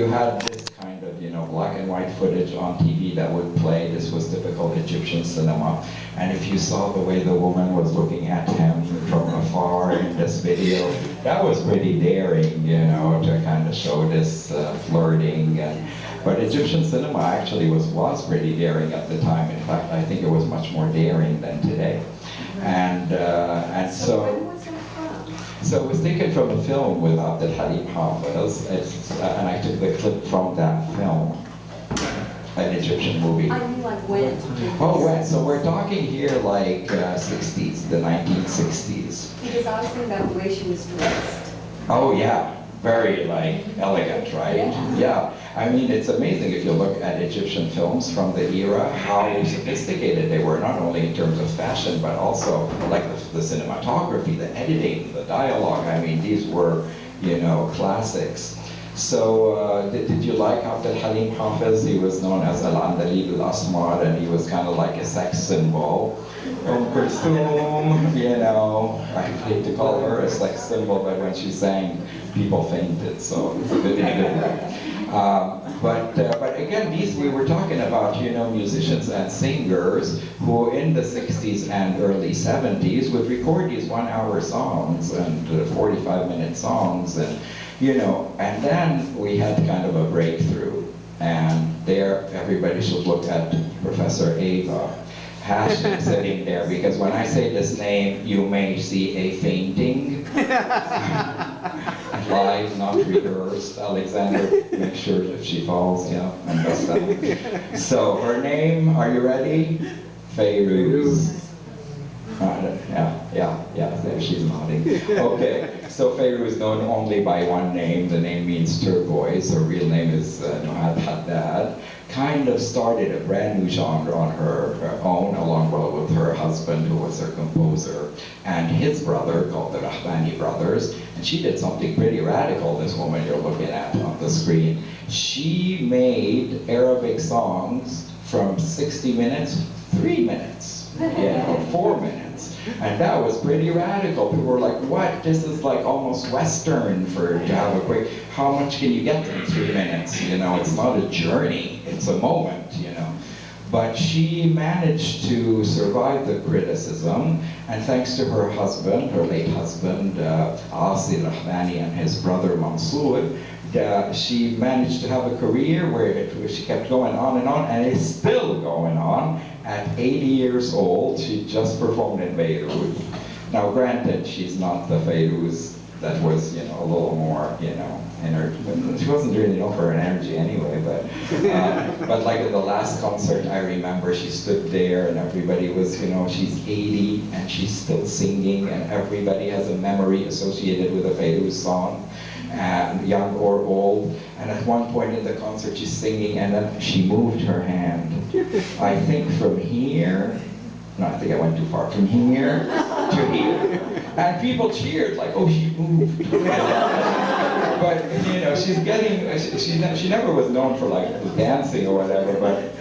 had this kind of, black and white footage on TV that would play. This was typical Egyptian cinema. And if you saw the way the woman was looking at him from afar in this video, that was pretty daring, to kind of show this flirting. But Egyptian cinema actually was pretty daring at the time. In fact, I think it was much more daring than today. And so. When was that from? So it was taken from a film with Abdel Halim Hafez, and I took the clip from that film, an Egyptian movie. I mean, like when? Oh, when? So we're talking here like 60s, the 1960s. Because I was thinking about the way she was dressed. Oh yeah, very like elegant, right? Yeah. I mean, it's amazing if you look at Egyptian films from the era, how sophisticated they were, not only in terms of fashion, but also like the cinematography, the editing, the dialogue. I mean, these were, classics. So did you like Abdel Halim Hafez? He was known as Al-Andalib al-Asmar, and he was kind of like a sex symbol. Kulthum, I hate to call her a sex symbol, but when she sang, people fainted, so it's a good thing. But again, we were talking about, musicians and singers who in the 60s and early 70s would record these 1-hour songs and 45-minute songs, and and then we had kind of a breakthrough, and there everybody should look at Professor Ava Hashim sitting there, because when I say this name, you may see a fainting. Live, not rehearsed. Alexander, make sure if she falls, and that's that. So her name, are you ready? Fairuz. Yeah, there she's nodding. Okay, so Fairuz, known only by one name. The name means turquoise. Her real name is Nuhat Haddad. Kind of started a brand new genre on her own, along with her husband, who was her composer, and his brother, called the Rahbani Brothers. And she did something pretty radical, this woman you're looking at on the screen. She made Arabic songs from 60 minutes, 3 minutes, 4 minutes. And that was pretty radical. People were like, what? This is like almost Western to have a quick, how much can you get in 3 minutes? It's not a journey, it's a moment, But she managed to survive the criticism, and thanks to her husband, her late husband, Asi Rahbani, and his brother Mansour, she managed to have a career where she kept going on, and it's still going on. At 80 years old, she just performed in Beirut. Now granted, she's not the Fairuz that was, a little more, she wasn't really known for her energy anyway, but like in the last concert, I remember she stood there and everybody was, she's 80 and she's still singing, and everybody has a memory associated with a Fairuz song, and young or old. And at one point in the concert, she's singing, and then she moved her hand. I think from here, no, I think I went too far. From here to here. And people cheered, like, oh, she moved. But, she's getting, she never was known for, like, dancing or whatever, but,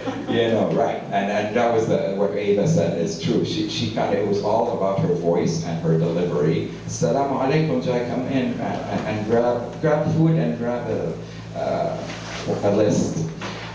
right. And that was what Ava said is true. She kind of, it was all about her voice and her delivery. Assalamu alaikum, Jai, come in and grab food and grab a list.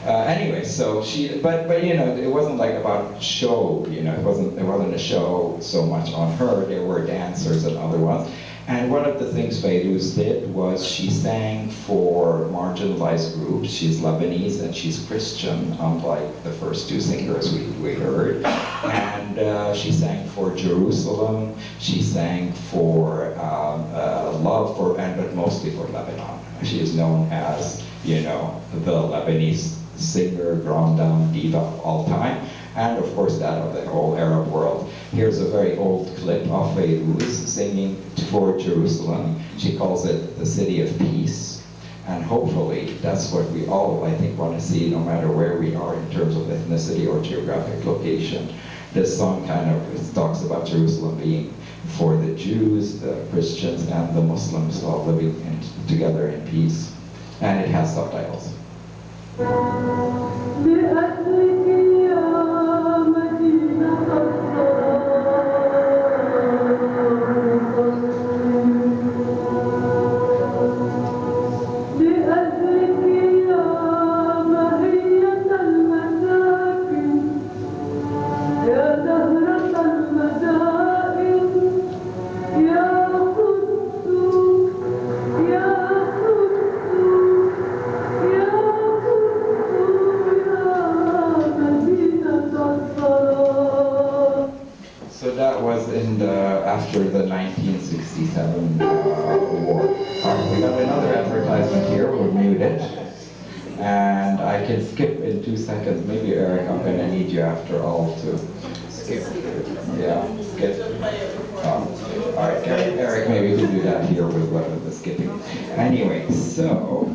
Anyway, so but it wasn't like about show, it wasn't a show so much on her. There were dancers and other ones. And one of the things Fairuz did was she sang for marginalized groups. She's Lebanese and she's Christian, unlike the first two singers we heard. And she sang for Jerusalem. She sang for love but mostly for Lebanon. She is known as, the Lebanese singer, grand dame, diva of all time, and of course that of the whole Arab world. Here's a very old clip of Fairuz singing for Jerusalem. She calls it the city of peace, and hopefully that's what we all, I think, want to see, no matter where we are in terms of ethnicity or geographic location. This song kind of talks about Jerusalem being for the Jews, the Christians, and the Muslims all living together in peace. And it has subtitles. after the 1967 war. All right, we got another advertisement here. We'll mute it. And I can skip in 2 seconds. Maybe Eric, I'm going to need you after all to skip. Yeah, skip. All right, Eric, maybe you can do that here with the skipping. Anyway, so.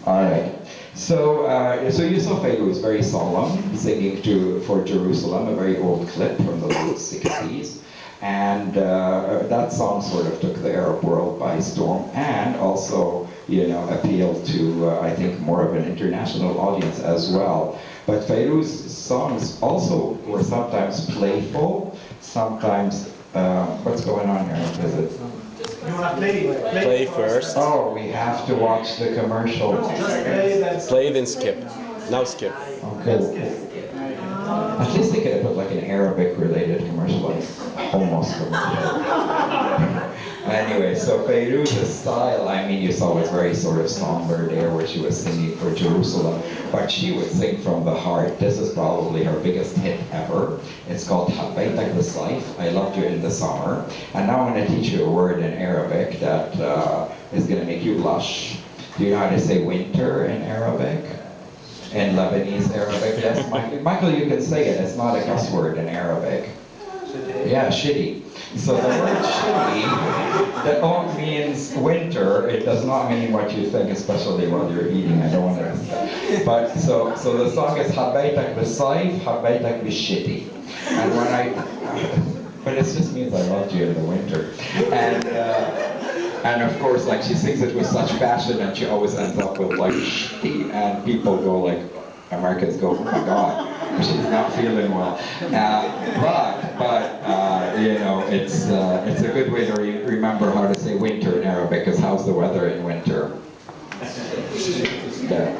All right. So, so you saw Fairuz very solemn, singing for Jerusalem, a very old clip from the late 60s. And that song sort of took the Arab world by storm, and also, you know, appealed to, I think, more of an international audience as well. But Fairuz's songs also were sometimes playful, sometimes, what's going on here? Is it? You want to Play first. Oh, we have to watch the commercial. Play then skip. Now skip. Okay. At least they could have put like an Arabic-related commercial, like almost commercial. Anyway, so Fairuz's style, I mean, you saw was very sort of somber there, where she was singing for Jerusalem, but she would sing from the heart. This is probably her biggest hit ever. It's called Habbaytak Bisayf, I Loved You in the Summer. And now I'm going to teach you a word in Arabic that is going to make you blush. Do you know how to say winter in Arabic? In Lebanese Arabic? Yes, Michael, you can say it. It's not a cuss word in Arabic. Yeah, shitty. So the word shitty, that all means winter. It does not mean what you think, especially while you're eating. I don't want to. But so the song is Habbaytak Bisayf, Habbaytak Bishitty. And when but it just means I loved you in the winter. And of course, like, she sings it with such passion, and she always ends up with like shitty, and people go like, Americans go, oh my God, she's not feeling well. But you know, it's a good way to remember how to say winter in Arabic, because how's the weather in winter? Yeah.